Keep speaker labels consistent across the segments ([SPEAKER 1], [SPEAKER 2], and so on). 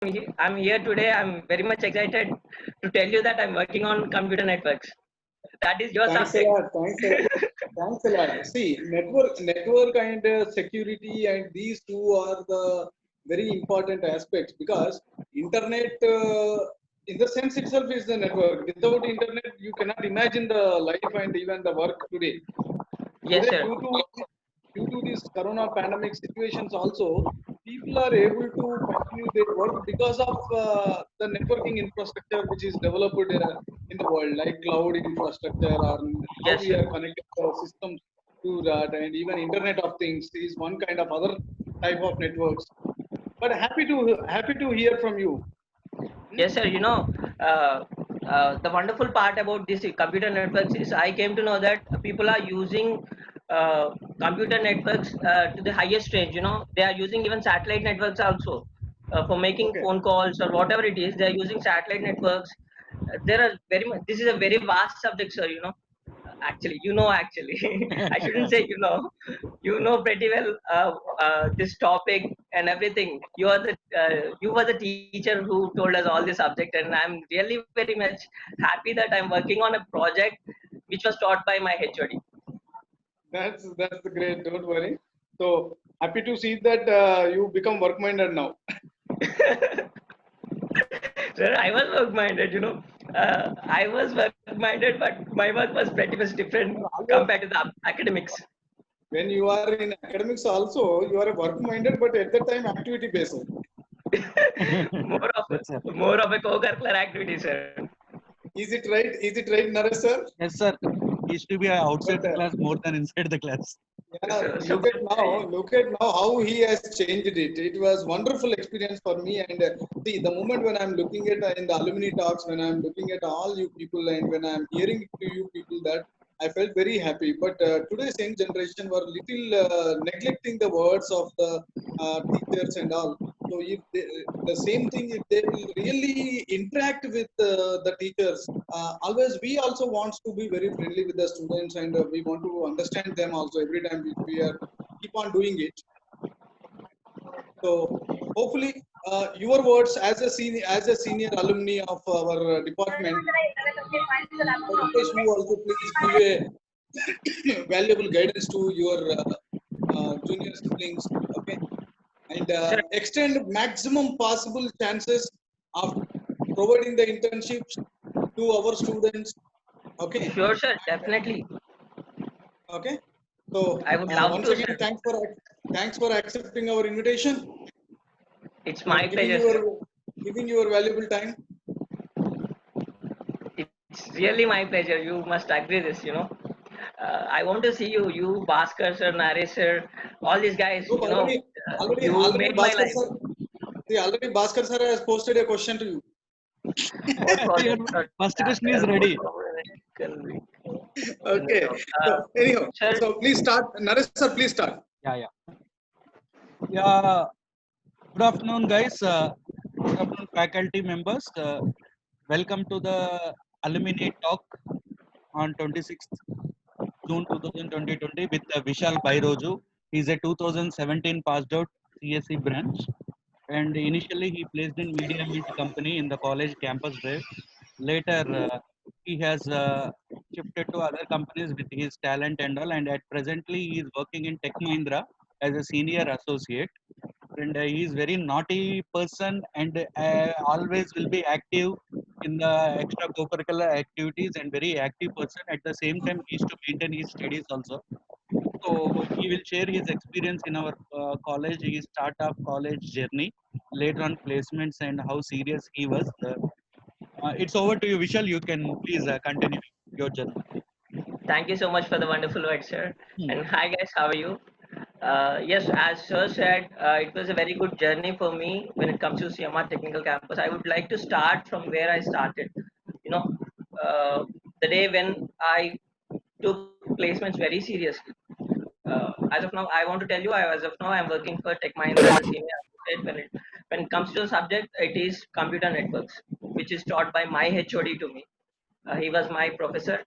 [SPEAKER 1] I'm here today. I'm very much excited to tell you that I'm working on computer networks. That is your
[SPEAKER 2] Thanks a
[SPEAKER 1] subject.
[SPEAKER 2] lot. Thanks a lot. Thanks a lot. See, network and security, and these two are the very important aspects because internet, in the sense itself, is the network. Without internet, you cannot imagine the life and even the work today.
[SPEAKER 1] Yes,
[SPEAKER 2] Today,
[SPEAKER 1] sir.
[SPEAKER 2] due to this corona pandemic situations, also people are able to continue their work because of the networking infrastructure which is developed in the world, like cloud infrastructure, or how
[SPEAKER 1] Yes,
[SPEAKER 2] we
[SPEAKER 1] sir.
[SPEAKER 2] are connected our systems to that, and even Internet of Things is one kind of other type of networks. But happy to hear from you.
[SPEAKER 1] Yes, sir. The wonderful part about this computer networks is I came to know that people are using computer networks to the highest range. They are using even satellite networks also for making
[SPEAKER 2] Okay.
[SPEAKER 1] phone calls or whatever it is. They are using satellite networks. There are very much. This is a very vast subject, sir. Actually, I shouldn't say pretty well this topic and everything. You were the teacher who told us all this subject, and I'm really very much happy that I'm working on a project which was taught by my HOD.
[SPEAKER 2] That's great. Don't worry. So happy to see that you become work-minded now.
[SPEAKER 1] Sir, I was work minded. I was work minded, but my work was pretty much different
[SPEAKER 2] Always,
[SPEAKER 1] compared to the academics.
[SPEAKER 2] when you are in academics also, you are a work-minded, but at that time activity-based.
[SPEAKER 1] more of
[SPEAKER 3] Yes, sir.
[SPEAKER 1] more of a co-curricular activity, sir.
[SPEAKER 2] Is it right? Is it right, Naresh sir?
[SPEAKER 3] Yes, sir. He used to be outside
[SPEAKER 2] But
[SPEAKER 3] the class more than inside the class.
[SPEAKER 2] yeah,
[SPEAKER 1] So, so
[SPEAKER 2] look at now how he has changed it. It was wonderful experience for me. And see, the moment when I'm looking at in the alumni talks, when I'm looking at all you people, and when I'm hearing to you people, that I felt very happy. But today's young generation were little neglecting the words of the teachers and all. So if the same thing, if they will really interact with the teachers, always we also want to be very friendly with the students, and we want to understand them also every time we are keep on doing it. So hopefully, your words as a senior alumni of our department, I request you also please give a valuable guidance to your junior siblings. Okay, and
[SPEAKER 1] sir,
[SPEAKER 2] extend maximum possible chances of providing the internships to our students. Okay,
[SPEAKER 1] sure, sir,
[SPEAKER 2] and
[SPEAKER 1] definitely.
[SPEAKER 2] okay. So
[SPEAKER 1] I would love
[SPEAKER 2] once
[SPEAKER 1] to,
[SPEAKER 2] again,
[SPEAKER 1] sir.
[SPEAKER 2] thanks for accepting our invitation
[SPEAKER 1] It's
[SPEAKER 2] and
[SPEAKER 1] my pleasure, sir.
[SPEAKER 2] giving your valuable time.
[SPEAKER 1] It's really my pleasure. You must agree this. I want to see you, Bhaskar sir, Naresh sir, all these guys.
[SPEAKER 2] Look,
[SPEAKER 1] You
[SPEAKER 2] already
[SPEAKER 1] made my
[SPEAKER 2] Bhaskar
[SPEAKER 1] life.
[SPEAKER 2] sir, see, already Bhaskar sir has posted a question to you.
[SPEAKER 1] What
[SPEAKER 3] Your
[SPEAKER 1] project?
[SPEAKER 3] first question is ready.
[SPEAKER 1] Can we? No,
[SPEAKER 2] Okay.
[SPEAKER 1] no.
[SPEAKER 2] So anyhow,
[SPEAKER 1] Sir,
[SPEAKER 2] so please start. Naresh sir, please start.
[SPEAKER 3] Yeah, yeah. Yeah. Good afternoon, guys. Good afternoon, faculty members. Welcome to the alumni talk on 26th June 2020 with Vishal Bairoju. He's a 2017 passed out CSE branch, and initially he placed in Media Mint company in the college campus drive. Later, he has shifted to other companies with his talent and all, and at presently he is working in Tech Mahindra as a senior associate. And he is very naughty person, and always will be active in the extra co-curricular activities, and very active person. At the same time, he used to maintain his studies also. So he will share his experience in our college, his startup college journey, later on placements, and how serious he was. It's over to you, Vishal. You can please continue your journey.
[SPEAKER 1] thank you so much for the wonderful words, sir.
[SPEAKER 3] Hmm.
[SPEAKER 1] And hi, guys. How are you? Yes, as sir said, it was a very good journey for me when it comes to CMR Technical Campus. I would like to start from where I started. You know, the day when I took placements very seriously. As of now, I want to tell you, as of now, I'm working for Tech Mahindra as a senior associate. When it comes to the subject, it is computer networks, which is taught by my HOD to me. He was my professor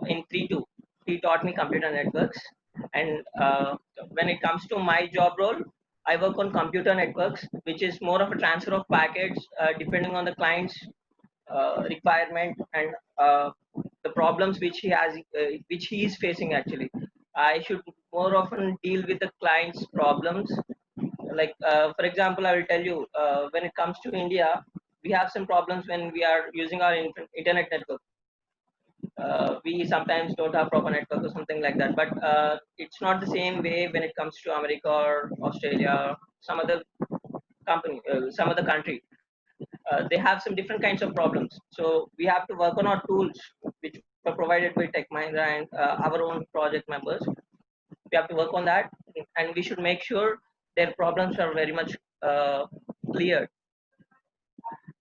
[SPEAKER 1] in 3-2. He taught me computer networks. And when it comes to my job role, I work on computer networks, which is more of a transfer of packets depending on the client's requirement and the problems which he has, which he is facing actually. I should more often deal with the client's problems. Like, for example, I will tell you, when it comes to India, we have some problems when we are using our internet network. We sometimes don't have proper network or something like that. But it's not the same way when it comes to America or Australia, some other company, some other country. They have some different kinds of problems. So we have to work on our tools, which were provided by Tech Mahindra and our own project members. We have to work on that, and we should make sure their problems are very much cleared.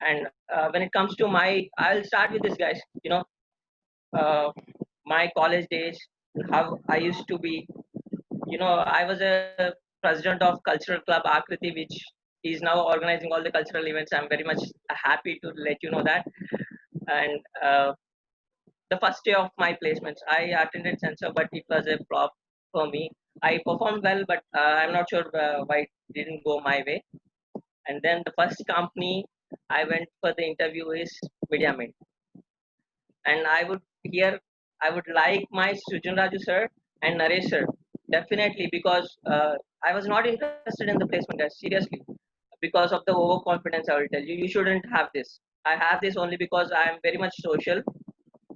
[SPEAKER 1] And when it comes to I'll start with this, guys. Uh, my college days, how I used to be. I was a president of cultural club Akriti, which is now organizing all the cultural events. I'm very much happy to let you know that. And the first day of my placements, I attended censor, but it was a flop for me. I performed well, but I'm not sure why it didn't go my way. And then the first company I went for the interview is MediaMint. And I would like my Sujun Raju sir and Naresh sir, definitely, because I was not interested in the placement, guys, seriously. Because of the overconfidence, I will tell you, you shouldn't have this. I have this only because I am very much social.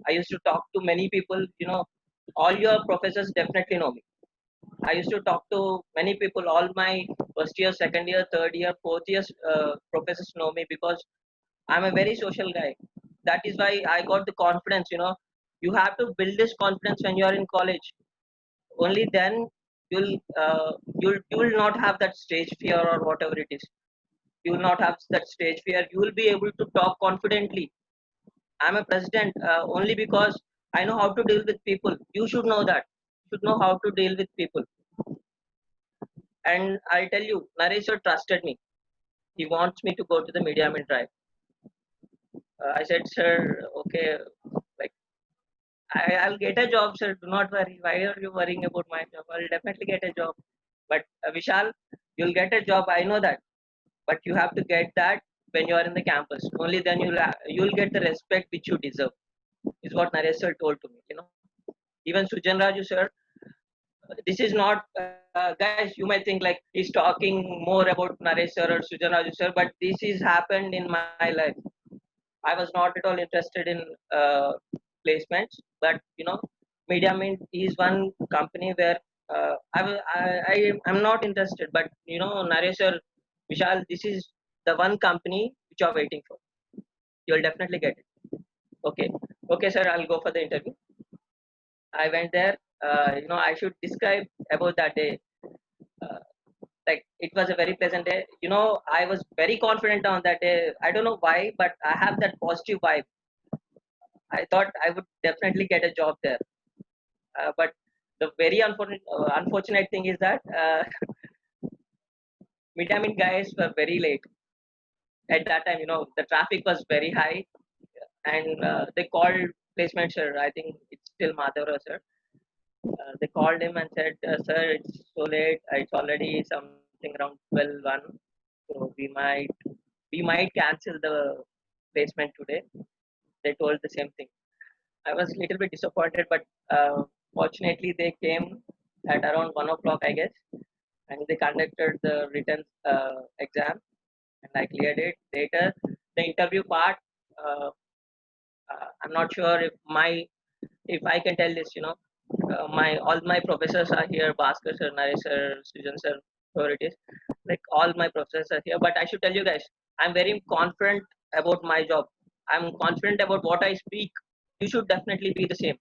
[SPEAKER 1] I used to talk to many people, all your professors definitely know me. I used to talk to many people, all my first year, second year, third year, fourth year professors know me because I'm a very social guy. That is why I got the confidence. You have to build this confidence when you are in college. Only then you will not have that stage fear or whatever it is. You will not have that stage fear. You will be able to talk confidently. I'm a president only because I know how to deal with people. You should know that. You should know how to deal with people. And I'll tell you, Naresh sir trusted me. He wants me to go to the MediaMint drive. I said, sir, okay, like I'll get a job, sir. Do not worry. Why are you worrying about my job? I'll definitely get a job. But Vishal, you'll get a job. I know that. But you have to get that when you are in the campus. Only then you'll get the respect which you deserve. Is what Naresh sir told to me. Even Sujan Raju sir. This is not, guys. You might think like he's talking more about Naresh sir or Sujan Raju sir, but this is happened in my life. I was not at all interested in placements, but MediaMint is one company where I'm not interested. But Naresh sir, Vishal, this is the one company which you're waiting for. You'll definitely get it. Okay, okay, sir. I'll go for the interview. I went there. I should describe about that day. Uh, like it was a very pleasant day. I was very confident on that day. I don't know why, but I have that positive vibe. I thought I would definitely get a job there. But the very unfortunate thing is that MediaMint guys were very late at that time. The traffic was very high, and they called placement sir. I think it's still Madhavra sir. They called him and said, sir, it's so late. It's already something around 12:01. So we might cancel the placement today. They told the same thing. I was a little bit disappointed, but fortunately they came at around 1 o'clock, I guess, and they conducted the written exam, and I cleared it. Later, the interview part, uh, I'm not sure if I can tell this. My all my professors are here, Bhaskar sir, Naresh sir, Sujan sir, whoever it is. Like all my professors are here. But I should tell you guys, I'm very confident about my job. I'm confident about what I speak. You should definitely be the same.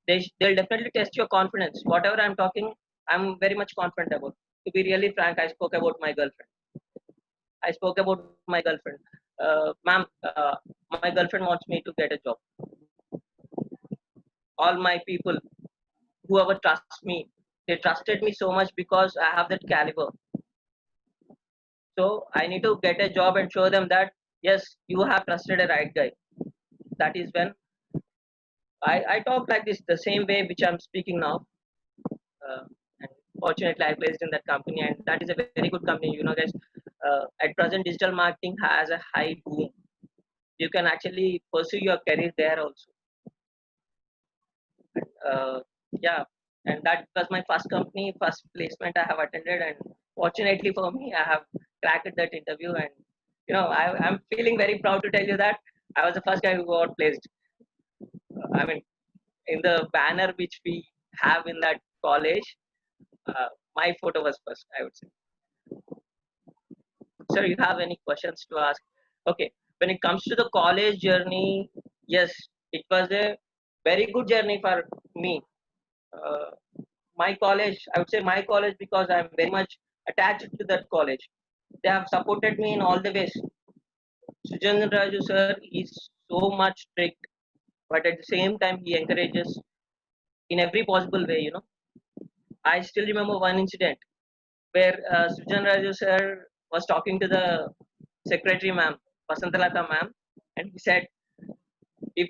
[SPEAKER 1] They'll definitely test your confidence. Whatever I'm talking, I'm very much confident about. To be really frank, I spoke about my girlfriend. I spoke about my girlfriend. Ma'am, my girlfriend wants me to get a job. All my people, whoever trusts me, they trusted me so much because I have that caliber. So I need to get a job and show them that yes, you have trusted a right guy. That is when I talk like this, the same way which I'm speaking now. Uh, and fortunately I placed in that company, and that is a very good company. You know, guys, at present digital marketing has a high boom. You can actually pursue your career there also. uh, yeah, and that was my first company, first placement I have attended, and fortunately for me I have cracked that interview. And I'm feeling very proud to tell you that I was the first guy who got placed. I mean, in the banner which we have in that college, my photo was first, I would say. Sir, you have any questions to ask? Okay, when it comes to the college journey, yes, it was a very good journey for me. uh, my college, I would say my college, because I'm very much attached to that college. They have supported me in all the ways. Sujendra Raju sir is so much strict, but at the same time he encourages in every possible way. I still remember one incident where Sujendra Raju sir was talking to the secretary ma'am, Vasantalata ma'am, and he said, if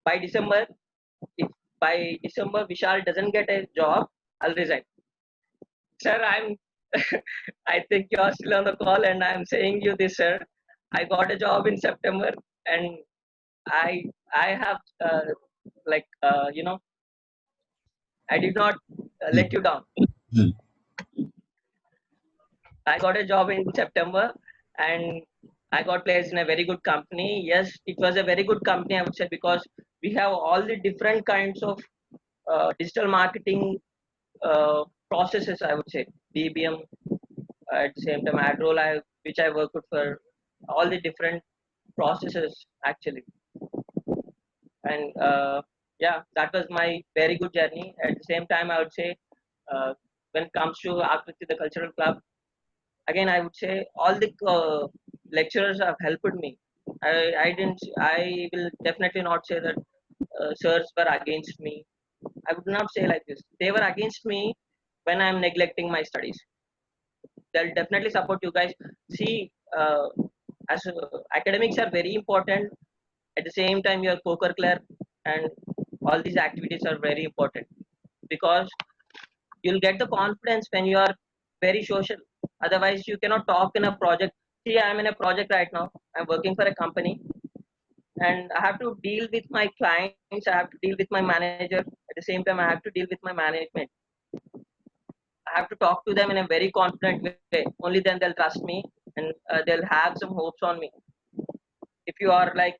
[SPEAKER 1] by December, if by December Vishal doesn't get a job, I'll resign. Sir, I'm I think you are still on the call, and I'm saying you this, sir. I got a job in September, and I have like I did not let you down. I got a job in September, and I got placed in a very good company. Yes, it was a very good company, I would say, because we have all the different kinds of digital marketing processes, I would say. DBM, at the same time ad role, which I worked for, all the different processes actually. And yeah, that was my very good journey. At the same time, I would say, when it comes to Akriti, the cultural club, again I would say all the lecturers have helped me. I will definitely not say that sirs were against me. I would not say like this. They were against me when I'm neglecting my studies. They'll definitely support you guys. See, as academics are very important. At the same time, your co-curricular and all these activities are very important, because you'll get the confidence when you are very social. Otherwise, you cannot talk in a project. See, I'm in a project right now. I'm working for a company, and I have to deal with my clients. I have to deal with my manager. At the same time, I have to deal with my management. I have to talk to them in a very confident way. Only then they'll trust me, and they'll have some hopes on me. If you are like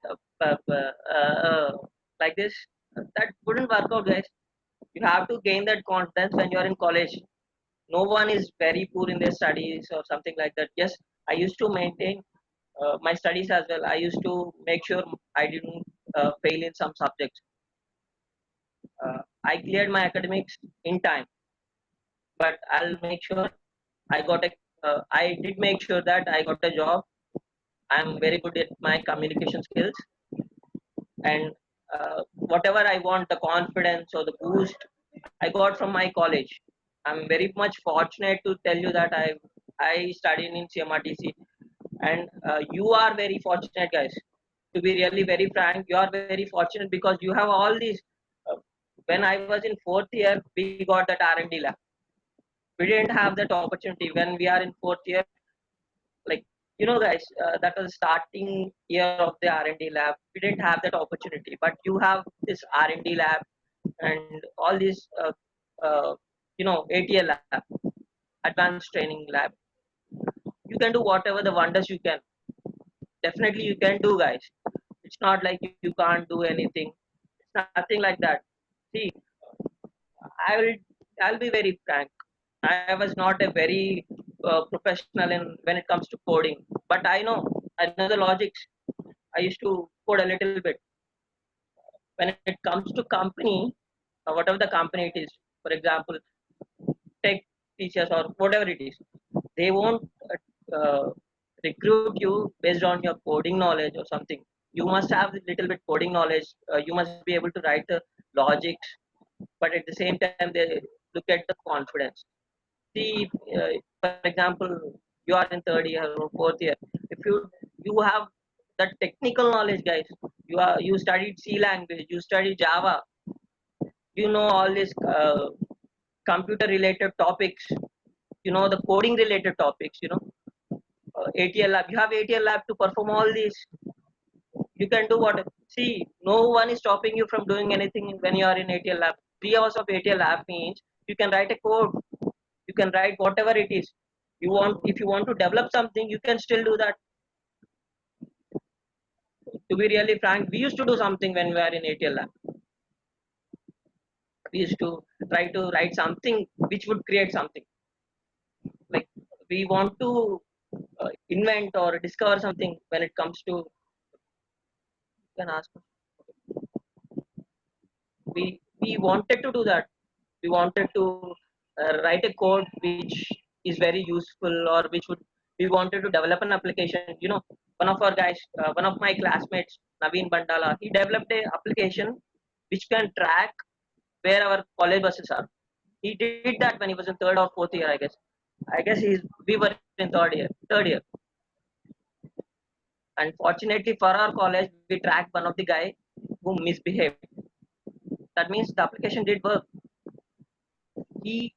[SPEAKER 1] this, that wouldn't work out, guys. You have to gain that confidence when you are in college. No one is very poor in their studies or something like that. Yes, I used to maintain my studies as well. I used to make sure I didn't fail in some subjects. I cleared my academics in time, but I'll make sure I got a. I did make sure that I got a job. I'm very good at my communication skills, and whatever I want, the confidence or the boost, I got from my college. I'm very much fortunate to tell you that I studied in CMRTC, and you are very fortunate, guys. To be really very frank, you are very fortunate because you have all these. Uh, when I was in fourth year, we got that R&D lab. We didn't have that opportunity when we are in fourth year. Like, guys, that was starting year of the R&D lab. We didn't have that opportunity, but you have this R&D lab and all these ATL lab, advanced training lab. You can do whatever the wonders you can. Definitely you can do, guys. It's not like you can't do anything. It's nothing like that. See, I will I'll be very frank. I was not a very professional in when it comes to coding, but I know the logics. I used to code a little bit. When it comes to company, whatever the company it is, for example, tech teachers or whatever it is, they won't uh, recruit you based on your coding knowledge or something. You must have a little bit coding knowledge. You must be able to write the logics, but at the same time they look at the confidence. See, for example, you are in third year or fourth year. If you have that technical knowledge, guys, you studied C language, you studied Java, you know all this. computer related topics, the coding related topics, ATL lab. You have ATL lab to perform all these. You can do what. See, no one is stopping you from doing anything when you are in ATL lab. 3 hours of ATL lab means you can write a code. You can write whatever it is. If you want to develop something, you can still do that. To be really frank, we used to do something when we were in ATL lab. We used to try to write something which would create something. Like we want to invent or discover something when it comes to. You can ask. We wanted to do that. We wanted to write a code which is very useful, or which would we wanted to develop an application. One of our guys, one of my classmates, Naveen Bandala, he developed a application which can track where our college buses are. He did that when he was in third or fourth year, I guess. We were in third year. Unfortunately for our college, we tracked one of the guy who misbehaved. That means the application did work. He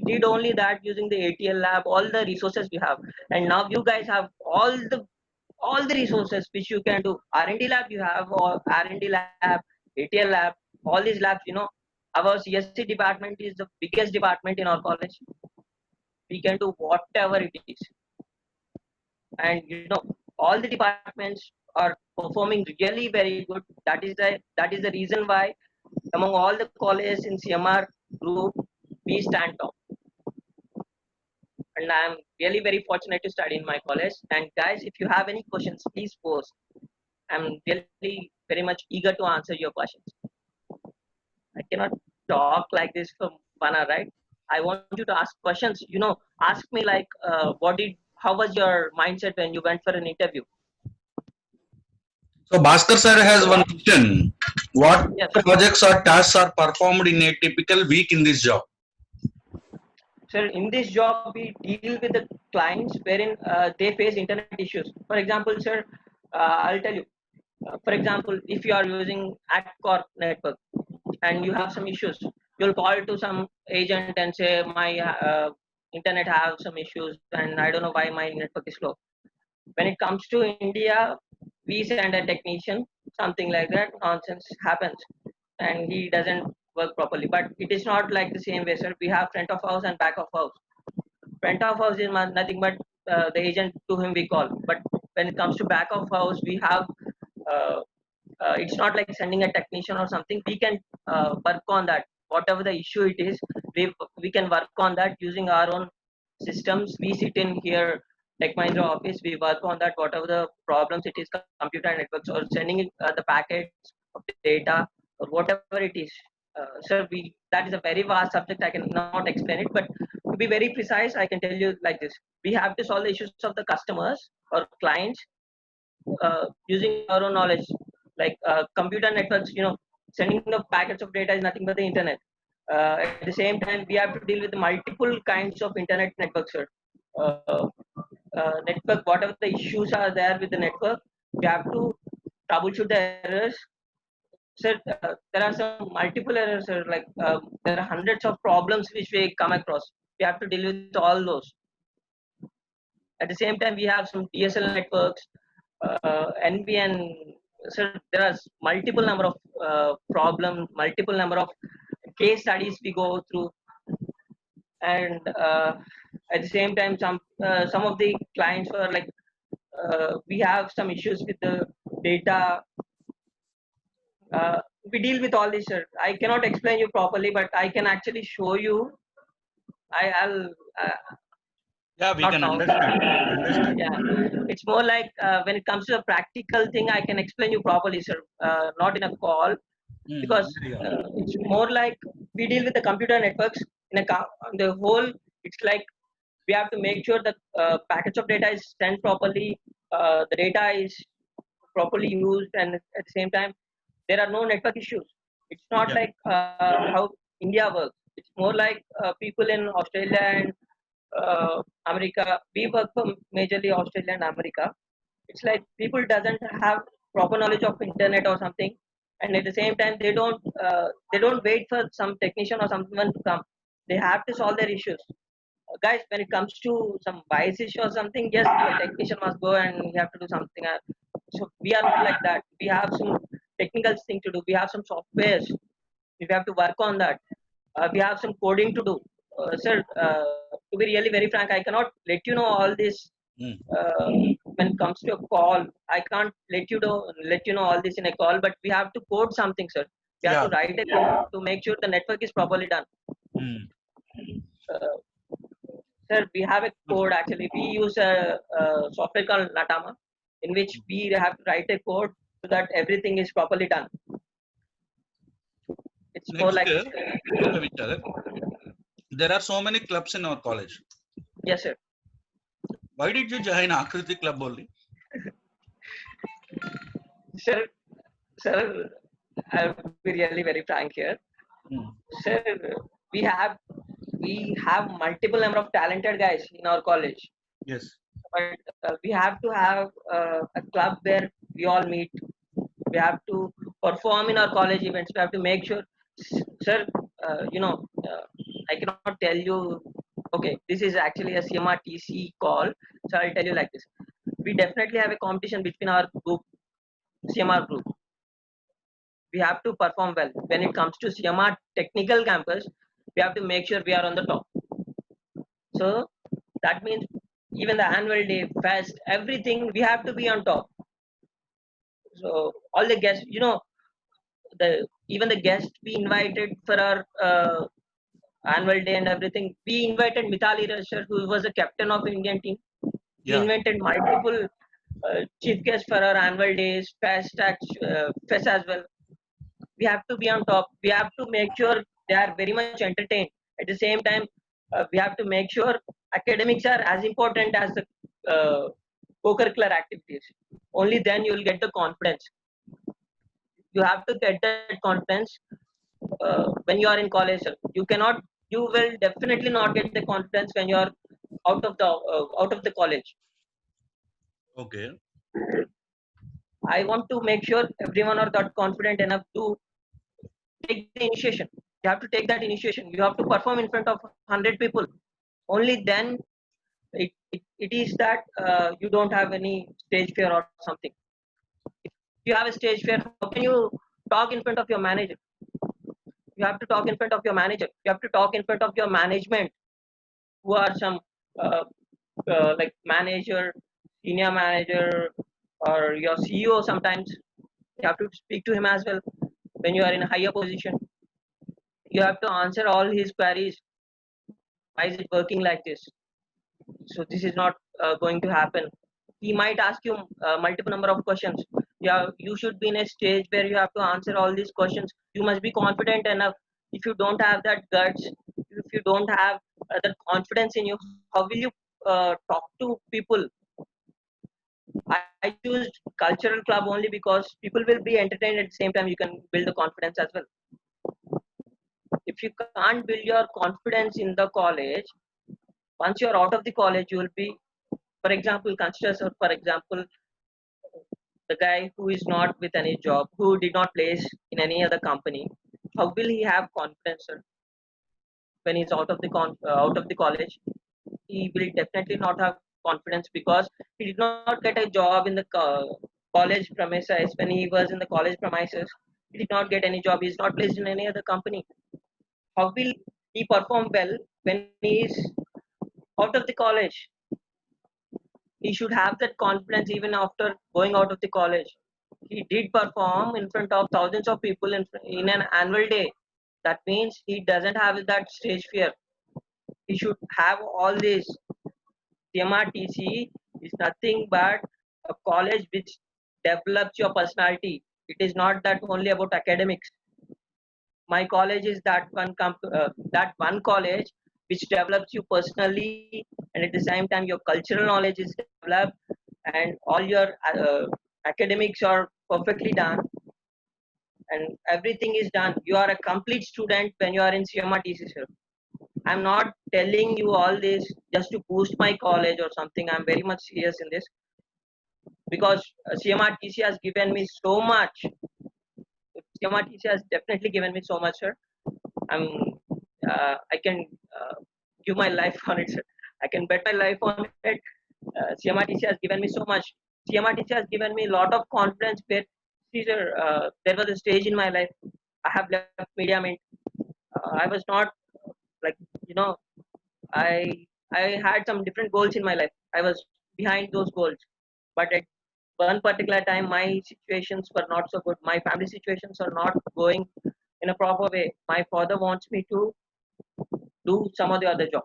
[SPEAKER 1] did only that using the ATL lab, all the resources we have, and now you guys have all the resources which you can do. R&D lab you have, or R&D lab, ATL lab, all these labs. Our CSC department is the biggest department in our college. We can do whatever it is, and all the departments are performing really very good. That is the reason why among all the colleges in CMR group, we stand top. And I'm really very fortunate to study in my college. And guys, if you have any questions, please post. I'm really very much eager to answer your questions. I cannot talk like this for 1 hour, right? I want you to ask questions. Ask me like, how was your mindset when you went for an interview?
[SPEAKER 4] So Bhaskar sir has one question. What
[SPEAKER 1] Yes.
[SPEAKER 4] projects or tasks are performed in a typical week in this job?
[SPEAKER 1] Sir, in this job, we deal with the clients wherein they face internet issues. For example, sir, I'll tell you. For example, if you are using AdCorp network and you have some issues, you'll call to some agent and say, my internet have some issues and I don't know why my network is slow. When it comes to India, we send a technician, something like that, nonsense happens and he doesn't work properly. But it is not like the same way, sir. We have front of house and back of house. Front of house is nothing but the agent to whom we call. But when it comes to back of house, we have it's not like sending a technician or something. We can work on that. Whatever the issue it is, we can work on that using our own systems. We sit in here, Tech Mahindra office. We work on that. Whatever the problems it is, computer networks or sending the packets of data or whatever it is. Sir, that is a very vast subject. I cannot explain it, but to be very precise, I can tell you like this: we have to solve the issues of the customers or clients using our own knowledge. Like computer networks, sending the packets of data is nothing but the internet. At the same time, we have to deal with multiple kinds of internet networks, sir. Network, whatever the issues are there with the network, we have to troubleshoot the errors. Sir, there are some multiple errors, sir. Like there are hundreds of problems which we come across. We have to deal with all those. At the same time, we have some DSL networks, NBN. Sir, there are multiple number of problems, multiple number of case studies we go through, and at the same time, some of the clients were like, we have some issues with the data. We deal with all this, sir. I cannot explain you properly, but I can actually show you. I'll.
[SPEAKER 3] Yeah, we can
[SPEAKER 1] now.
[SPEAKER 3] understand.
[SPEAKER 1] Yeah, it's more like when it comes to a practical thing, I can explain you properly, sir. Not in a call, because it's more like we deal with the computer networks on the whole. It's like we have to make sure that packets of data is sent properly, the data is properly used, and at the same time, there are no network issues. It's not like how India works. It's more like people in Australia and America. We work for majorly Australia and America. It's like people doesn't have proper knowledge of internet or something, and at the same time they don't wait for some technician or someone to come. They have to solve their issues. Guys, when it comes to some bias issue or something, yes, the technician must go and he have to do something. So we are not like that. We have some technical thing to do. We have some softwares. We have to work on that. We have some coding to do. Sir, to be really very frank, I cannot let you know all this
[SPEAKER 4] Mm.
[SPEAKER 1] when it comes to a call. I can't let you know all this in a call, but we have to code something, sir. We have
[SPEAKER 4] Yeah.
[SPEAKER 1] to write a code to make sure the network is properly done.
[SPEAKER 4] Mm.
[SPEAKER 1] Uh, Sir, we have a code actually. We use a software called Natama, in which we have to write a code so that everything is properly done. It's more
[SPEAKER 4] Next,
[SPEAKER 1] like,
[SPEAKER 4] okay, Vichar, there are so many clubs in our college.
[SPEAKER 1] yes, sir.
[SPEAKER 4] Why did you join Akriti Club only?
[SPEAKER 1] Sir, sir, I'll be really very frank here.
[SPEAKER 4] Mm.
[SPEAKER 1] Sir, we have we have multiple number of talented guys in our college,
[SPEAKER 4] Yes.
[SPEAKER 1] but we have to have a club where we all meet. We have to perform in our college events. We have to make sure, sir. I cannot tell you. Okay, this is actually a CMRTC call, so I'll tell you like this. We definitely have a competition between our group, CMR group. We have to perform well. When it comes to CMR technical campus, we have to make sure we are on the top. So that means even the annual day, fest, everything, we have to be on top. So all the guests, even the guests we invited for our annual day and everything, we invited Mithali Rashar, who was the captain of Indian team. We
[SPEAKER 4] Yeah.
[SPEAKER 1] invited multiple chief guests for our annual days, fest as well. We have to be on top. We have to make sure they are very much entertained. At the same time, we have to make sure academics are as important as the co-curricular activities. Only then you will get the confidence. You have to get that confidence when you are in college. Sir. You will definitely not get the confidence when you are out of the college.
[SPEAKER 4] Okay.
[SPEAKER 1] I want to make sure everyone are got confident enough to take the initiation. You have to take that initiation. You have to perform in front of 100 people. Only then it is that you don't have any stage fear or something. If you have a stage fear, how can you talk in front of your manager? You have to talk in front of your manager. You have to talk in front of your management, who are some uh, like manager, senior manager, or your CEO sometimes. You have to speak to him as well when you are in a higher position. You have to answer all his queries. Why is it working like this? So this is not going to happen. He might ask you multiple number of questions. Yeah, you should be in a stage where you have to answer all these questions. You must be confident enough. If you don't have that guts, if you don't have that confidence in you, how will you talk to people? I choose cultural club only because people will be entertained at the same time. You can build the confidence as well. If you can't build your confidence in the college, once you're out of the college, you will be, for example, consider, for example, the guy who is not with any job, who did not place in any other company. How will he have confidence, sir, when he's out of the college? He will definitely not have confidence because he did not get a job in the college premises. When he was in the college premises, he did not get any job. He's not placed in any other company. How will he perform well when he is out of the college? He should have that confidence even after going out of the college. He did perform in front of thousands of people in an annual day. That means he doesn't have that stage fear. He should have all this. CMRTC is nothing but a college which develops your personality. It is not that only about academics. My college is that one college which develops you personally, and at the same time your cultural knowledge is developed, and all your academics are perfectly done, and everything is done. You are a complete student when you are in CMRTC, sir. I'm not telling you all this just to boost my college or something. I'm very much serious in this because CMRTC has given me so much. CMRTC has definitely given me so much, sir. I'm I can give my life on it, sir. I can bet my life on it. CMRTC has given me so much. CMRTC has given me a lot of confidence. Where, see, sir, there was a stage in my life. I have left Media Mint. I was not like, you know, I I had some different goals in my life. I was behind those goals, but at one particular time, my situations were not so good. My family situations are not going in a proper way. My father wants me to do some of the other job,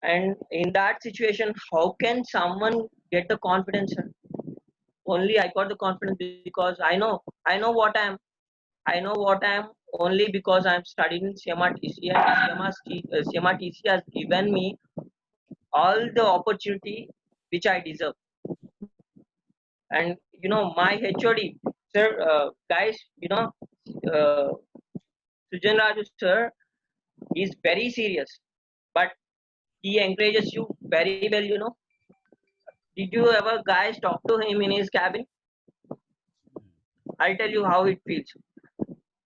[SPEAKER 1] and in that situation, how can someone get the confidence, sir? Only I got the confidence because I know what I am. I know what I am only because I'm studying in CMRTC, and CMRTC has given me all the opportunity which I deserve. And my HOD, sir, guys, uh, Sujan Raju sir is very serious, but he encourages you very well. Did you ever guys talk to him in his cabin? I'll tell you how it feels.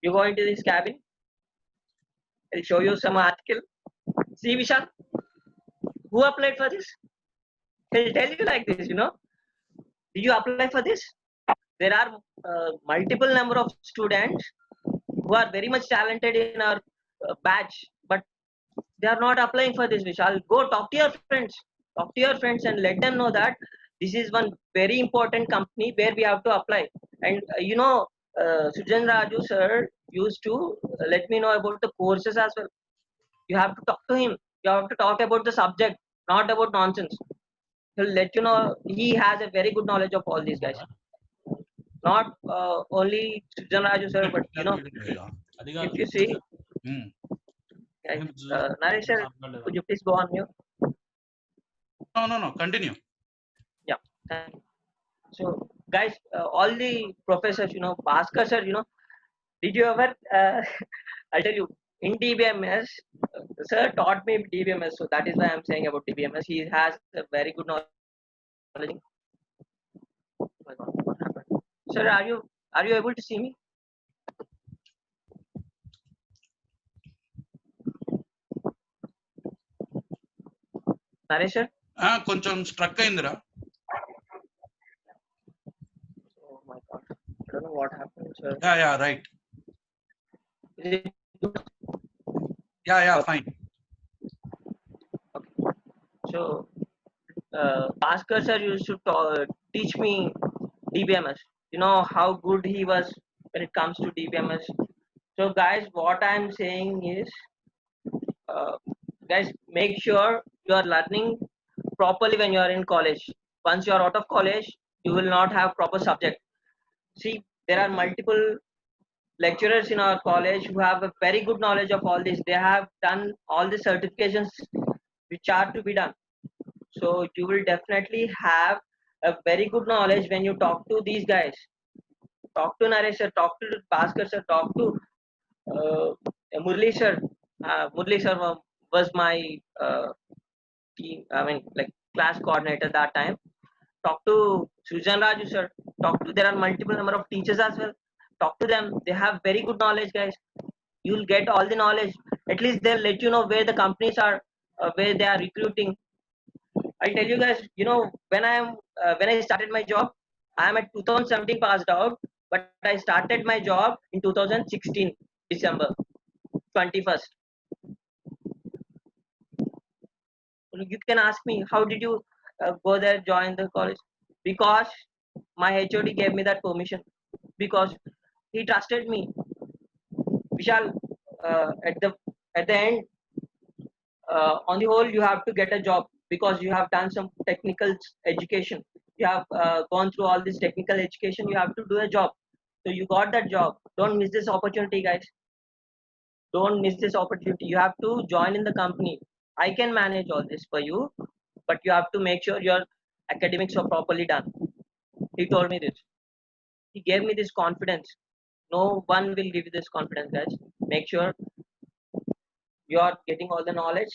[SPEAKER 1] You go into this cabin, I'll show you some article. See, Vishal, who applied for this? He'll tell you like this. Did you apply for this? There are multiple number of students who are very much talented in our batch, but they are not applying for this. Vishal, go talk to your friends. Talk to your friends and let them know that this is one very important company where we have to apply. And Sujan Raju sir used to let me know about the courses as well. You have to talk to him. You have to talk about the subject, not about nonsense. He'll let you know he has a very good knowledge of all these guys. Not only Sujan Raju sir, but if you see, guys, Naresh sir, could you please go on mute?
[SPEAKER 4] No. Continue.
[SPEAKER 1] Yeah. Thank you. So, guys, all the professors, Bhaskar sir, did you ever? I'll tell you, in DBMS, sir taught me DBMS, so that is why I'm saying about DBMS. He has a very good knowledge. Oh my God, what happened? Sir, are you able to see me? Naresh sir?
[SPEAKER 4] కొంచెం struck అయిందిరా.
[SPEAKER 1] Oh my God, I don't know what happened, sir.
[SPEAKER 4] Yeah, right.
[SPEAKER 1] Is it good?
[SPEAKER 4] Yeah, fine.
[SPEAKER 1] Okay. So, Bhaskar sir used to teach me DBMS. You know how good he was when it comes to DBMS. So, guys, what I'm saying is, uh, guys, make sure you are learning properly when you are in college. Once you are out of college, you will not have proper subject. See, there are multiple lecturers in our college who have a very good knowledge of all this. They have done all the certifications which are to be done. So you will definitely have a very good knowledge when you talk to these guys. Talk to Naresh sir, talk to Bhaskar sir, talk to uh, Murli sir. Murli sir was my team, I mean, like class coordinator that time. Talk to Sujan Raju sir. Talk to, there are multiple number of teachers as well. Talk to them. They have very good knowledge, guys. You'll get all the knowledge. At least they'll let you know where the companies are, where they are recruiting. I'll tell you guys, when I started my job, I am at 2017 passed out, but I started my job in 2016 December 21st. You can ask me, how did you go there, join the college? Because my HOD gave me that permission, because he trusted me. Vishal, at the end, on the whole, you have to get a job because you have done some technical education. You have gone through all this technical education. You have to do a job. So you got that job. Don't miss this opportunity, guys. Don't miss this opportunity. You have to join in the company. I can manage all this for you, but you have to make sure your academics are properly done. He told me this. He gave me this confidence. No one will give you this confidence, guys. Make sure you are getting all the knowledge,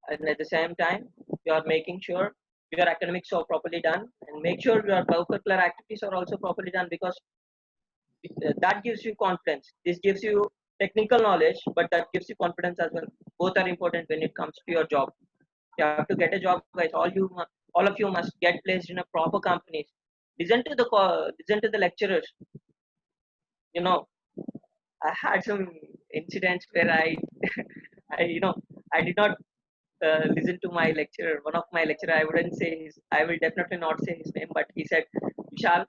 [SPEAKER 1] and at the same time you are making sure your academics are properly done, and make sure your curricular activities are also properly done, because that gives you confidence. This gives you technical knowledge, but that gives you confidence as well. Both are important when it comes to your job. You have to get a job, guys. All of you must get placed in a proper companies. Listen to the lecturers. You know, I had some incidents where I did not listen to my lecturer. One of my lecturer, I will definitely not say his name, but he said, Vishal,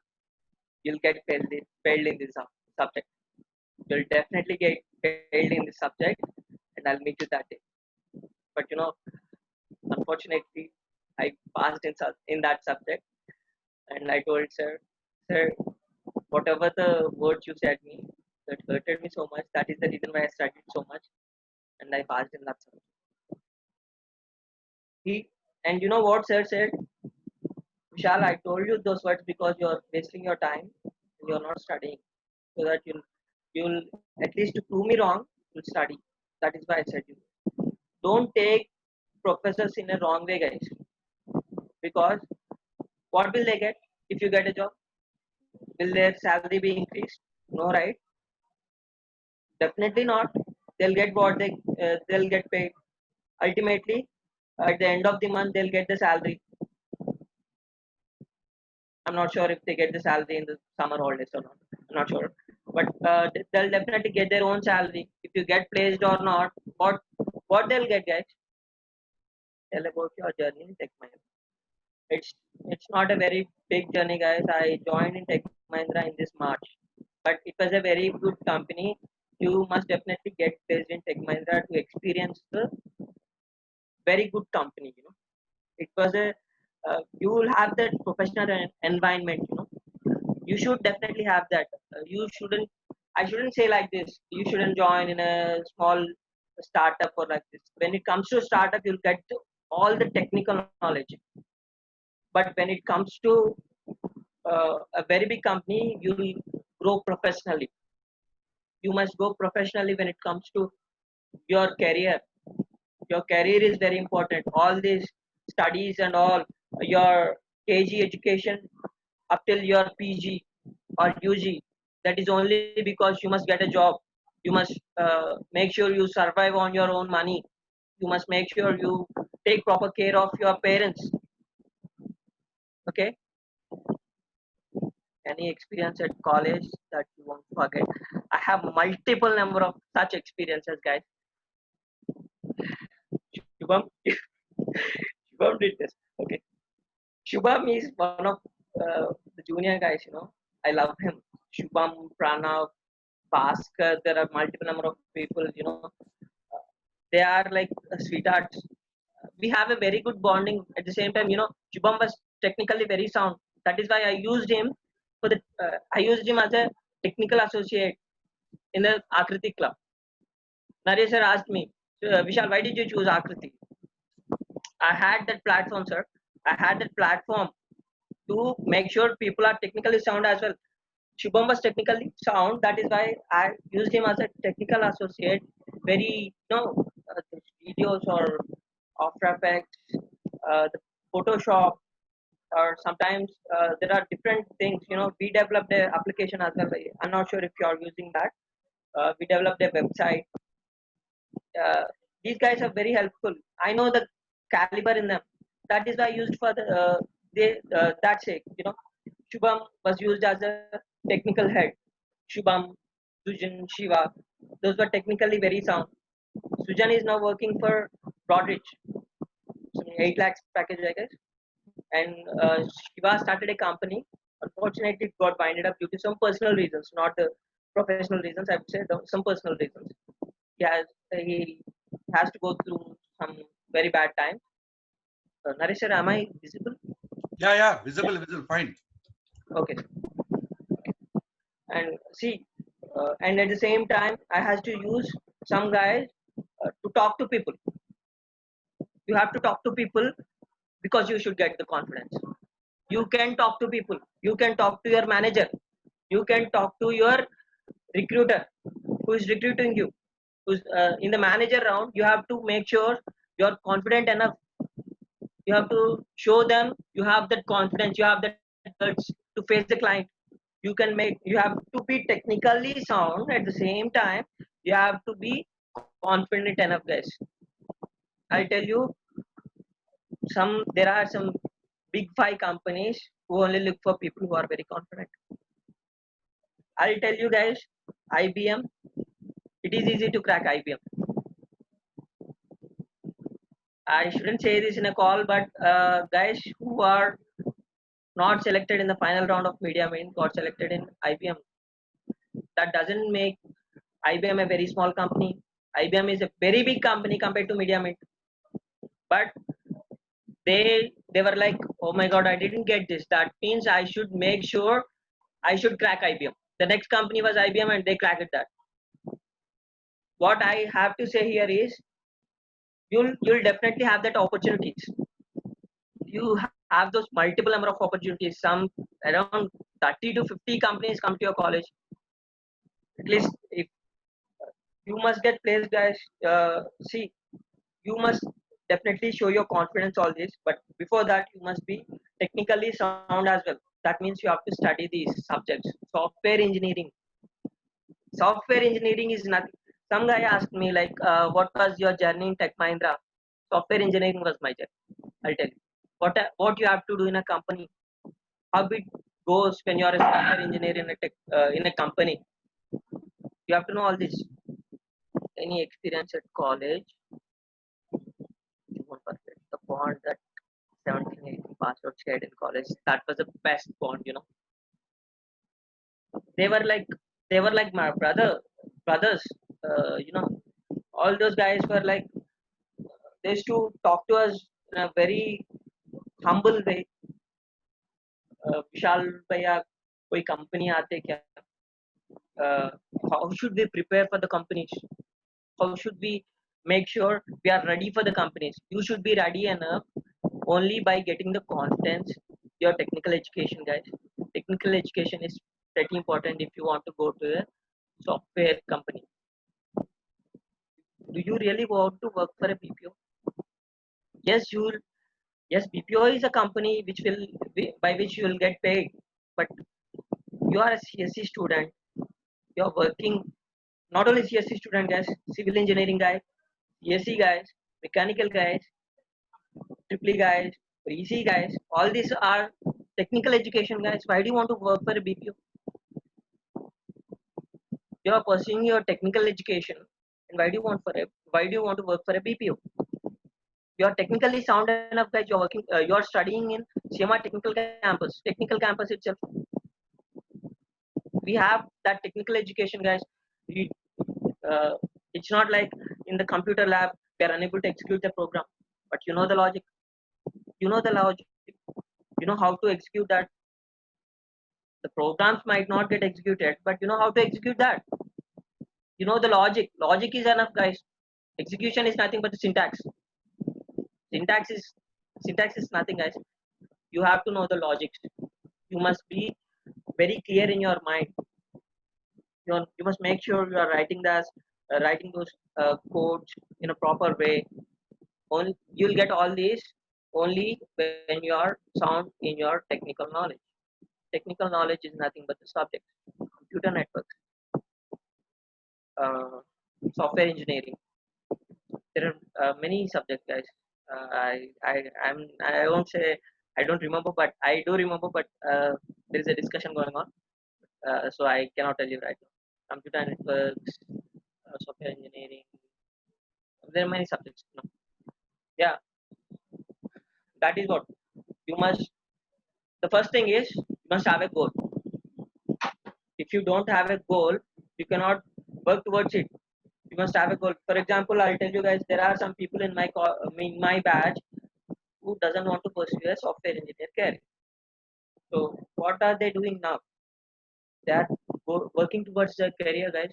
[SPEAKER 1] you'll get failed in this subject. You'll definitely get failed in this subject, and I'll meet you that day. But unfortunately, I passed in that subject, and I told sir, whatever the words you said me, that hurted me so much. That is the reason why I studied so much, and I passed in that subject. And you know what sir said? Vishal, I told you those words because you're wasting your time and you're not studying. So that you'll at least to prove me wrong, you'll study. That is why I said you. Don't take professors in a wrong way, guys. Because what will they get if you get a job? Will their salary be increased? No, right? Definitely not. They'll get what they'll get paid. Ultimately, at the end of the month, they'll get the salary. I'm not sure if they get the salary in the summer holidays or not. I'm not sure, but they'll definitely get their own salary. If you get placed or not, what they'll get, guys? Tell about your journey in Tech Mahindra. It's not a very big journey, guys. I joined in Tech Mahindra in this March, but it was a very good company. You must definitely get placed in Tech Mahindra to experience the very good company. It was a you will have that professional environment. You should definitely have that. You shouldn't. I shouldn't say like this. You shouldn't join in a small startup or like this. When it comes to startup, you'll get all the technical knowledge. But when it comes to a very big company, you'll grow professionally. You must go professionally when it comes to your career. Your career is very important. All these studies and all your KG education up till your PG or UG, that is only because you must get a job. You must make sure you survive on your own money. You must make sure you take proper care of your parents. Okay. Any experience at college that you won't forget? I have multiple number of such experiences, guys. Shubham, Shubham did this. Okay. Shubham is one of the junior guys, I love him. Shubham, Pranav, Bhaskar, there are multiple number of people, they are like sweethearts. We have a very good bonding. At the same time, Shubham was technically very sound. That is why I used him I used him as a technical associate in the Akriti club. Naresh sir asked me, Vishal, why did you choose Akriti? I had that platform, sir. I had that platform to make sure people are technically sound as well. Shubham was technically sound. That is why I used him as a technical associate. Very, the videos or After Effects, the Photoshop, or sometimes there are different things. We developed the application as well. I'm not sure if you are using that. We developed a website. These guys are very helpful. I know the caliber in them. That is why I used for that sake. Shubham was used as a technical head. Shubham, Sujan, Shiva, those were technically very sound. Sujan is now working for Broadridge, 8 lakhs package, I guess. And Shiva started a company. Unfortunately, it got binded up due to some personal reasons, not professional reasons. I would say some personal reasons. He has to go through some very bad times. Naresh sir, am I visible?
[SPEAKER 4] Yeah, visible, fine.
[SPEAKER 1] Okay. And see, and at the same time, I has to use some guys to talk to people. You have to talk to people because you should get the confidence. You can talk to people. You can talk to your manager. You can talk to your recruiter who is recruiting you. Who's in the manager round? You have to make sure you're confident enough. You have to show them you have that confidence. You have that guts to face the client. You have to be technically sound. At the same time, You have to be confident enough, guys. I'll tell you, there are some big five companies who only look for people who are very confident. I'll tell you guys, IBM, it is easy to crack IBM. I shouldn't say this in a call, but guys who are not selected in the final round of Media Main got selected in IBM. That doesn't make IBM a very small company. IBM is a very big company compared to Media Main. But they were like, oh my god, I didn't get this. That means I should make sure I should crack IBM. The next company was IBM and they cracked that. What I have to say here is you'll definitely have that opportunities. You have those multiple number of opportunities. Some around 30 to 50 companies come to your college. At least if you must get placed, guys. See, you must definitely show your confidence all this, but before that you must be technically sound as well. That means you have to study these subjects. Software engineering is nothing. Some guy asked me like, what was your journey in Tech Mahindra? Software engineering was my journey. I'll tell you what you have to do in a company, how it goes when you are a software engineer in a company. You have to know all this. Any experience at college? You won't forget the bond that 17, 18 password shared in college. That was the best bond, you know. They were like my brothers. You know, all those guys were like they used to talk to us in a very humble way. विशाल भैया कोई company आते क्या? Uh, how should we prepare for the companies? How should we make sure we are ready for the companies? You should be ready enough only by getting the contents, your technical education, guys. Technical education is pretty important if you want to go to a software company. Do you really want to work for a BPO? Yes, you will. Yes, BPO is a company by which you will get paid, but you are a CSC student. You are working not only CSC student guys, civil engineering guys, CSC guys, mechanical guys, triple E guys, EC guys. All these are technical education guys. Why do you want to work for a BPO? You are pursuing your technical education, and why do you want to work for a BPO? You are technically sound enough guys. You're working. You are studying in CMR Technical Campus. Technical campus itself. We have that technical education guys. We, it's not like in the computer lab we are unable to execute the program, but you know the logic. You know the logic. You know how to execute that. The programs might not get executed, but you know how to execute that. You know the logic. Logic is enough guys. Execution is nothing but the syntax. syntax is Syntax is nothing guys. You have to know the logics. You must be very clear in your mind. You must make sure you are writing those codes in a proper way. Only you'll get all these only when you are sound in your technical knowledge. Technical knowledge is nothing but the subject. Computer networks, uh, software engineering. There are many subjects guys. I won't say I don't remember, but I do remember, but there is a discussion going on, so I cannot tell you right now. Computer networks, software engineering. There are many subjects. No. Yeah, that is what you must. The first thing is you must have a goal. If you don't have a goal, you cannot work towards it. You must have a goal. For example, I'll tell you guys, there are some people in my batch who doesn't want to pursue a software engineer career. So what are they doing now? They are working towards their career, guys.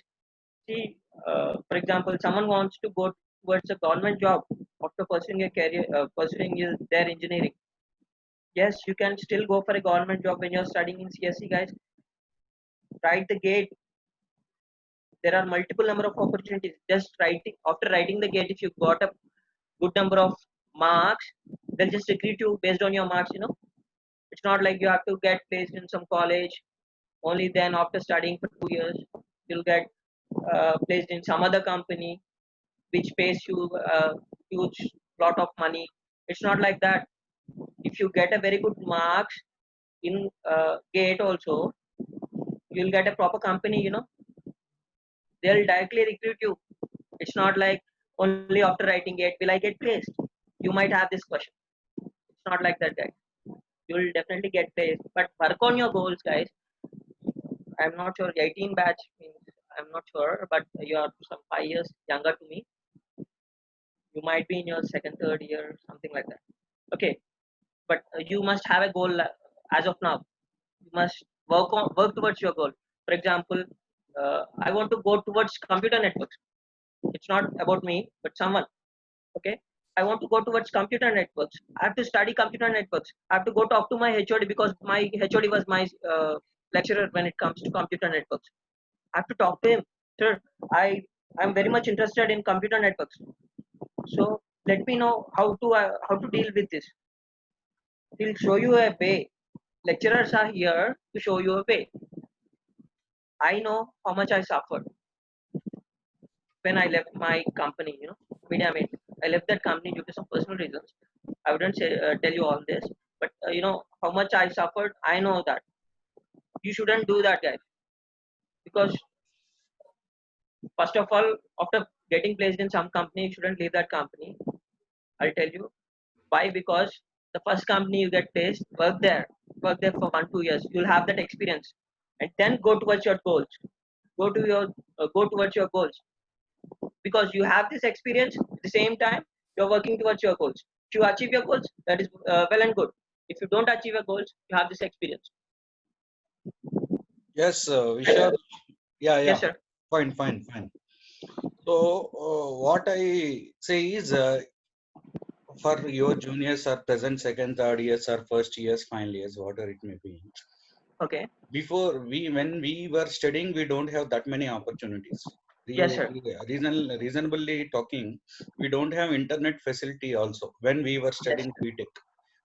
[SPEAKER 1] See, for example, someone wants to go towards a government job after pursuing a career, their engineering. Yes, you can still go for a government job when you're studying in CSC, guys. Write the gate. There are multiple number of opportunities. Just writing after writing the gate, if you got a good number of marks, they'll just recruit you based on your marks. You know, it's not like you have to get placed in some college. Only then after studying for 2 years, you'll get placed in some other company which pays you a huge lot of money. It's not like that. If you get a very good marks in GATE also, you'll get a proper company. They'll directly recruit you. It's not like only after writing GATE will I get placed. You might have this question. It's not like that, guys. You'll definitely get placed, but work on your goals, guys. I'm not sure 18 batch means, I'm not sure, but you are some 5 years younger to me. You might be in your second, third year, something like that. Okay, but you must have a goal as of now. You must work towards your goal. For example, I want to go towards computer networks. It's not about me, but someone. Okay, I want to go towards computer networks. I have to study computer networks. I have to go talk to my HOD because my HOD was my lecturer when it comes to computer networks. I have to talk to him. Sir, I'm very much interested in computer networks. So let me know how to deal with this. He'll show you a way. Lecturers are here to show you a way. I know how much I suffered when I left my company. MediaMate. I left that company due to some personal reasons. I wouldn't tell you all this, but how much I suffered. I know that you shouldn't do that, guys, because first of all, after getting placed in some company, you shouldn't leave that company. I'll tell you why. Because the first company you get placed, work there for 1-2 years. You'll have that experience, and then go towards your goals. Go towards your goals, because you have this experience. At the same time, you're working towards your goals. If you achieve your goals, that is well and good. If you don't achieve your goals, you have this experience.
[SPEAKER 4] Yes, Vishal. Yeah,
[SPEAKER 1] Yes,
[SPEAKER 4] yeah.
[SPEAKER 1] sir.
[SPEAKER 4] Fine, fine, fine. So, what I say is, for your juniors or present second, third years or first years, final years, whatever it may be.
[SPEAKER 1] Okay.
[SPEAKER 4] Before when we were studying, we don't have that many opportunities.
[SPEAKER 1] Yes, sir.
[SPEAKER 4] Reasonably talking, we don't have internet facility also. When we were
[SPEAKER 1] Yes.
[SPEAKER 4] studying BTech,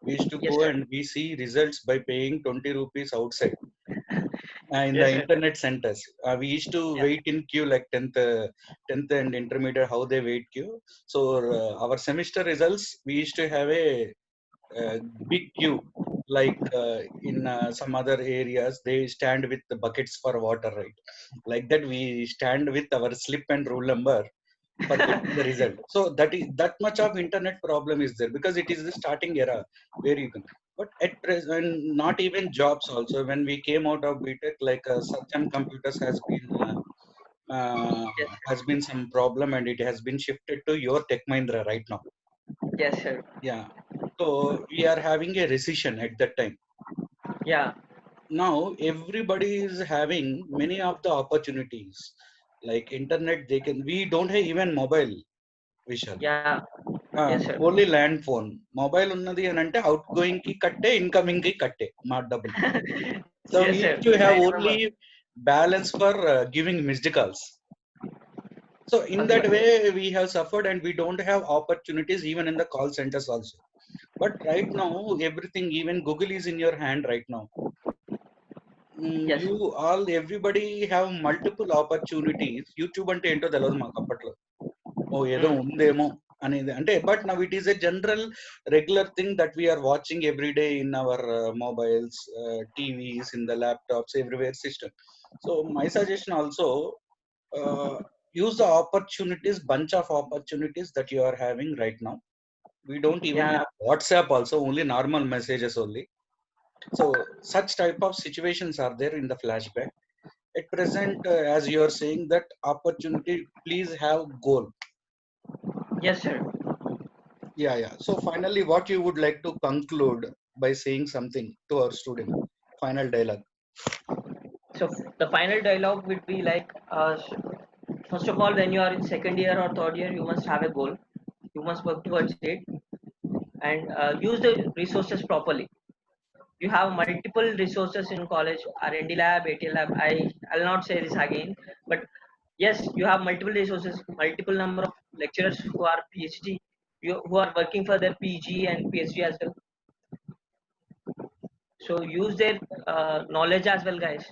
[SPEAKER 4] we used to
[SPEAKER 1] Yes,
[SPEAKER 4] go
[SPEAKER 1] sir.
[SPEAKER 4] and we see results by paying 20 rupees outside in the
[SPEAKER 1] Yes, sir.
[SPEAKER 4] internet centers. We used to
[SPEAKER 1] Yeah.
[SPEAKER 4] wait in queue like 10th and intermediate, how they wait queue. So our semester results, we used to have a big queue. Like in some other areas, they stand with the buckets for water, right? Like that, we stand with our slip and roll number for getting the result. So that much of internet problem is there because it is the starting era where you can. But at present, not even jobs also. When we came out of BTech, like Satyam Computers
[SPEAKER 1] Yes,
[SPEAKER 4] has been some problem and it has been shifted to your Tech Mahindra right now.
[SPEAKER 1] yes, sir.
[SPEAKER 4] Yeah. So we are having a recession at that time.
[SPEAKER 1] Yeah.
[SPEAKER 4] Now everybody is having many of the opportunities like internet. We don't have even mobile, Vishal.
[SPEAKER 1] Yeah. Yes, sir.
[SPEAKER 4] Only land phone. Mobile ఉన్నది అని అంటే out going కి కట్టే incoming కి కట్టే మా డబ్బులు. So
[SPEAKER 1] Yes,
[SPEAKER 4] we
[SPEAKER 1] sir.
[SPEAKER 4] used to
[SPEAKER 1] I
[SPEAKER 4] have
[SPEAKER 1] remember.
[SPEAKER 4] only balance for giving missed calls. So in that
[SPEAKER 1] Agree.
[SPEAKER 4] way we have suffered and we don't have opportunities even in the call centers also. But right now everything, even Google is in your hand right now.
[SPEAKER 1] Yes.
[SPEAKER 4] You all, everybody have multiple opportunities. YouTube అంటే ఏంటో తెలియదు మాకు అప్పట్లో. ఓ ఏదో
[SPEAKER 1] Mm.
[SPEAKER 4] ఉందేమో అనేది అంటే but now it is a general regular thing that we're watching every day in our mobiles, TVs, in the laptops, everywhere system. So my suggestion also, use the opportunities, bunch of opportunities that you are having right now. We don't even
[SPEAKER 1] Yeah.
[SPEAKER 4] have WhatsApp also, only normal messages only. So such type of situations are there in the flashback. At present, as you are saying that opportunity, please have goal.
[SPEAKER 1] Yes, sir.
[SPEAKER 4] Yeah, yeah. So finally, what you would like to conclude by saying something to our student? Final dialogue.
[SPEAKER 1] So the final dialogue would be like, first of all, when you are in second year or third year, you must have a goal. You must work towards it and use the resources properly. You have multiple resources in college, R&D lab, ATL lab. I'll not say this again, but yes, you have multiple resources, multiple number of lecturers who are PhD, who are working for their PG and PhD as well. So use their knowledge as well, guys.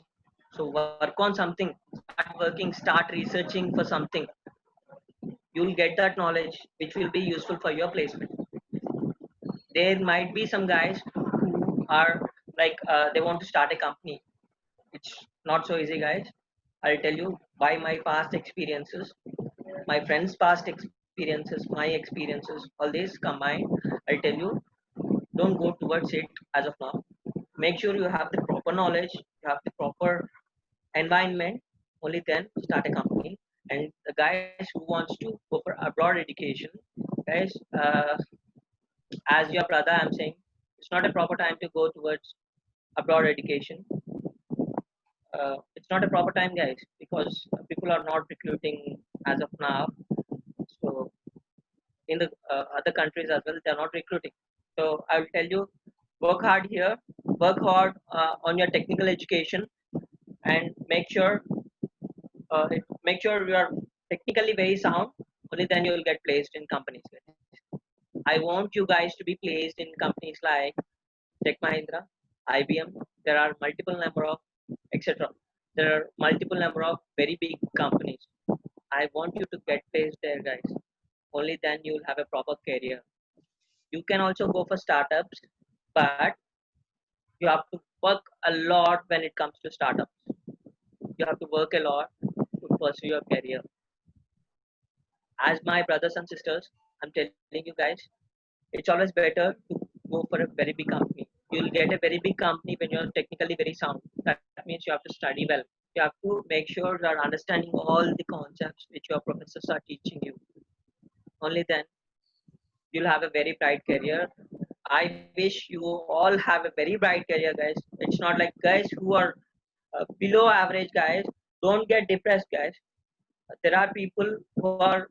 [SPEAKER 1] So work on something, start working, start researching for something. You'll get that knowledge which will be useful for your placement. There might be some guys who are like they want to start a company. It's not so easy, guys. I'll tell you by my past experiences, my friends' past experiences, my experiences, all these combined. I'll tell you, don't go towards it as of now. Make sure you have the proper knowledge, you have the proper environment. Only then start a company. And the guys who wants to go for abroad education, guys, as your brother, I'm saying it's not a proper time to go towards abroad education. It's not a proper time, guys, because people are not recruiting as of now. So in the other countries as well, they're not recruiting. So I will tell you, work hard here, work hard on your technical education, and make sure you are technically very sound. Only then you will get placed in companies. I want you guys to be placed in companies like Tech Mahindra, IBM. There are multiple number of etc. There are multiple number of very big companies. I want you to get placed there, guys. Only then you will have a proper career. You can also go for startups, but you have to work a lot when it comes to startups. You have to work a lot to pursue your career. As my brothers and sisters, I'm telling you guys, it's always better to go for a very big company. You'll get a very big company when you're technically very sound. That means you have to study well. You have to make sure you are understanding all the concepts which your professors are teaching you. Only then you'll have a very bright career. I wish you all have a very bright career, guys. It's not like guys who are below average, guys. Don't get depressed, guys. There are people who are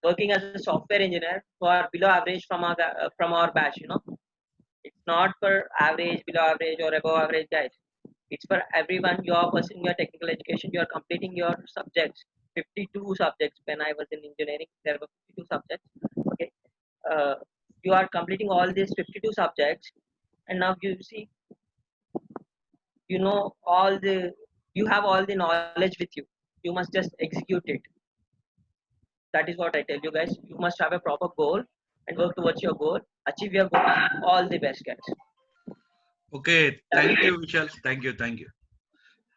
[SPEAKER 1] working as a software engineer who are below average from our batch. It's not for average, below average, or above average, guys. It's for everyone. You are pursuing your technical education. You are completing your subjects. 52 subjects. When I was in engineering, there were 52 subjects. Okay, uh, you are completing all these 52 subjects, and now you see, you know all the, you have all the knowledge with you. You must just execute it. That is what I tell you, guys. You must have a proper goal and work towards your goal. Achieve your goal. All the best, guys.
[SPEAKER 4] Okay, thank you, Vishal. Thank you, thank you.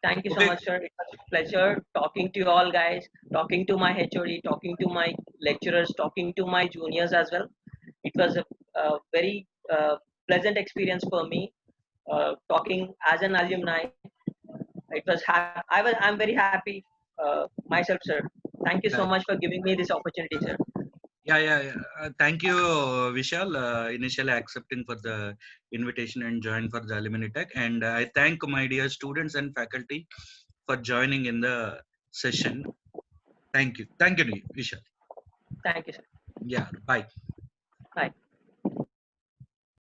[SPEAKER 1] Thank you so
[SPEAKER 4] Okay,
[SPEAKER 1] much, sir. It was a pleasure talking to you all, guys. Talking to my HOD, talking to my lecturers, talking to my juniors as well. It was a very pleasant experience for me. Talking as an alumni, it was I'm very happy myself, sir. Thank you so
[SPEAKER 4] yeah,
[SPEAKER 1] much for giving me this opportunity, sir.
[SPEAKER 4] yeah. Thank you, Vishal, initially accepting for the invitation and join for the Alumni Tech. And I thank my dear students and faculty for joining in the session. Thank you, Vishal.
[SPEAKER 1] Thank you, sir.
[SPEAKER 4] Yeah, bye.
[SPEAKER 1] Bye.